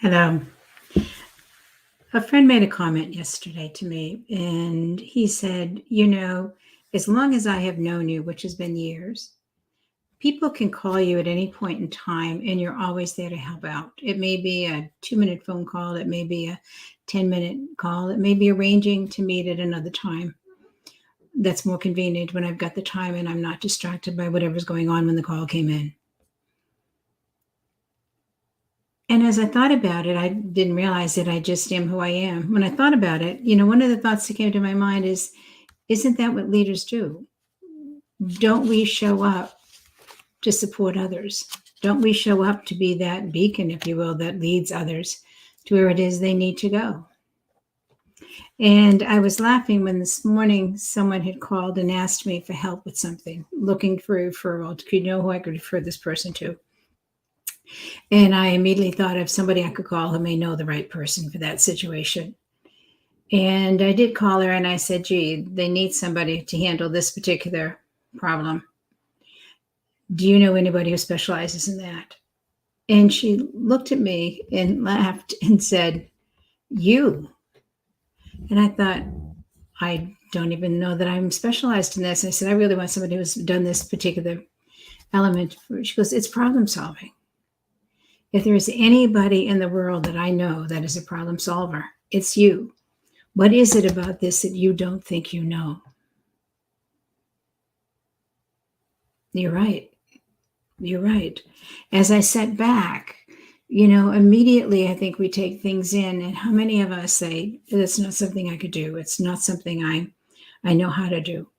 Hello. A friend made a comment yesterday to me, and he said, as long as I have known you, which has been years, people can call you at any point in time, and you're always there to help out. It may be a 2-minute phone call, it may be a 10-minute call, it may be arranging to meet at another time that's more convenient when I've got the time and I'm not distracted by whatever's going on when the call came in. And as I thought about it, I didn't realize that I just am who I am. When I thought about it, one of the thoughts that came to my mind is, isn't that what leaders do? Don't we show up to support others? Don't we show up to be that beacon, if you will, that leads others to where it is they need to go? And I was laughing when this morning someone had called and asked me for help with something, looking for a referral. Do you know who I could refer this person to? And I immediately thought of somebody I could call who may know the right person for that situation. And I did call her and I said, gee, they need somebody to handle this particular problem. Do you know anybody who specializes in that? And she looked at me and laughed and said, you. And I thought, I don't even know that I'm specialized in this. I said, I really want somebody who's done this particular element. She goes, it's problem solving. If there is anybody in the world that I know that is a problem solver, it's you. What is it about this that you don't think you know? You're right. You're right. As I sat back, immediately I think we take things in, and how many of us say, it's not something I could do. It's not something I know how to do.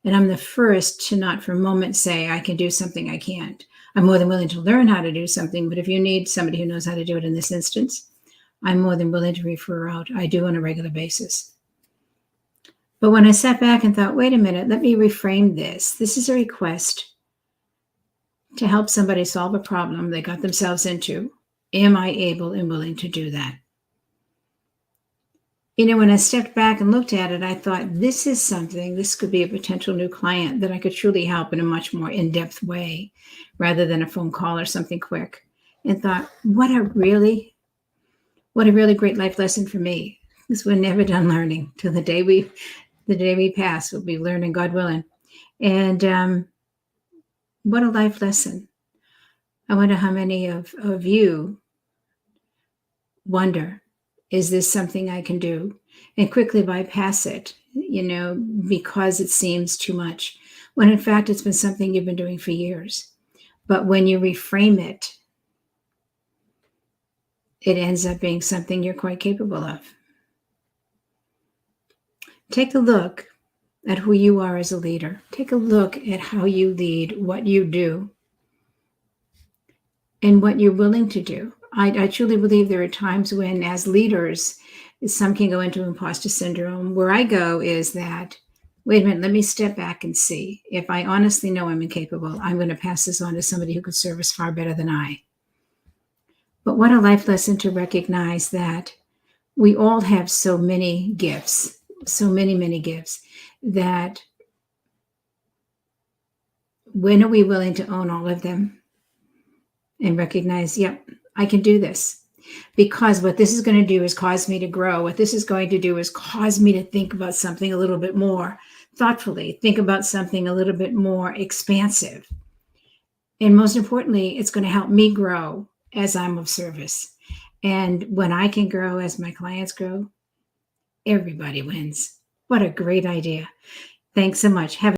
And I'm the first to not for a moment say I can do something I can't. I'm more than willing to learn how to do something, but if you need somebody who knows how to do it in this instance, I'm more than willing to refer out. I do on a regular basis. But when I sat back and thought, wait a minute, let me reframe this. This is a request to help somebody solve a problem they got themselves into. Am I able and willing to do that? When I stepped back and looked at it, I thought, this could be a potential new client that I could truly help in a much more in-depth way rather than a phone call or something quick. And thought, what a really great life lesson for me. Because we're never done learning till the day we pass. We'll be learning, God willing. And what a life lesson. I wonder how many of you wonder, is this something I can do? And quickly bypass it, because it seems too much, when in fact it's been something you've been doing for years. But when you reframe it, it ends up being something you're quite capable of. Take a look at who you are as a leader. Take a look at how you lead, what you do, and what you're willing to do. I truly believe there are times when, as leaders, some can go into imposter syndrome. Where I go is that, wait a minute, let me step back and see. If I honestly know I'm incapable, I'm going to pass this on to somebody who could serve us far better than I. But what a life lesson to recognize that we all have so many gifts, so many, many gifts, that when are we willing to own all of them and recognize, yep, I can do this? Because what this is going to do is cause me to grow. What this is going to do is cause me to think about something a little bit more thoughtfully, think about something a little bit more expansive. And most importantly, it's going to help me grow as I'm of service. And when I can grow as my clients grow, everybody wins. What a great idea. Thanks so much. Have